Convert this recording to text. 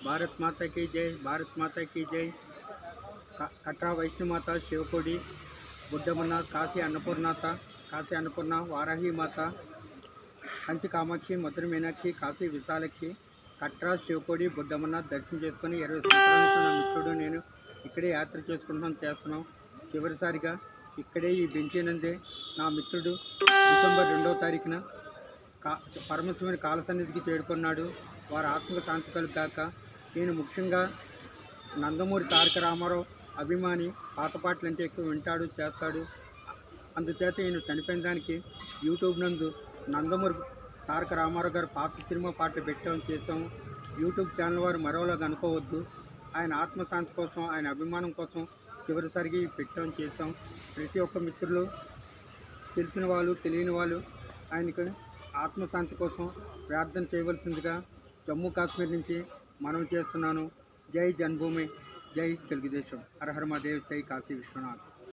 భారత్ మాతా key జై, భారత్ మాతా key జై. కట్రా వైష్ణుమాత, శివకోడి, బుద్ధమన్న, కాశీ అన్నపూర్ణాత, కాశీ అన్నపూర్ణ, వారాహి మాత, కంచి కామాక్షి, మధుర మీనాక్షి, కాశీ విశాలక్షి, కట్రా, శివకోడి, బుద్ధమన్న దర్శనం చేసుకొని 20 సంవత్సరాల నుంచి నా మిత్రుడు నేను ఇక్కడే యాత్ర చేస్తున్నాం. చివరిసారిగా ఇక్కడే ఈ బెంచినందే నా మిత్రుడు డిసెంబర్ 2వ తారీఖున పరమశివుని కాల సన్నిధికి చేరుకున్నాడు. వారి ఆత్మకు శాంతి కలుగాక. నేను ముఖ్యంగా నందమూరి తారక రామారావు అభిమాని. పాత పాటలు అంటే ఎక్కువ వింటాడు, చేస్తాడు. అందుచేత నేను చనిపోయిన దానికి యూట్యూబ్ నందు నందమూరి తారక రామారావు గారు పాత సినిమా పాటలు చేసాము. యూట్యూబ్ ఛానల్ వారు మరోలాగా అనుకోవద్దు. ఆయన ఆత్మశాంతి కోసం, ఆయన అభిమానం కోసం చివరిసారికి చేసాం. ప్రతి ఒక్క మిత్రులు, తెలిసిన వాళ్ళు, తెలియని వాళ్ళు ఆయనకు ఆత్మశాంతి కోసం ప్రార్థన చేయవలసిందిగా జమ్మూ కాశ్మీర్ నుంచి మనవి చేస్తున్నాను. జై జన్మభూమి, జై తెలుగుదేశం, హర హర మహాదేవ్, జై కాశీ విశ్వనాథ్.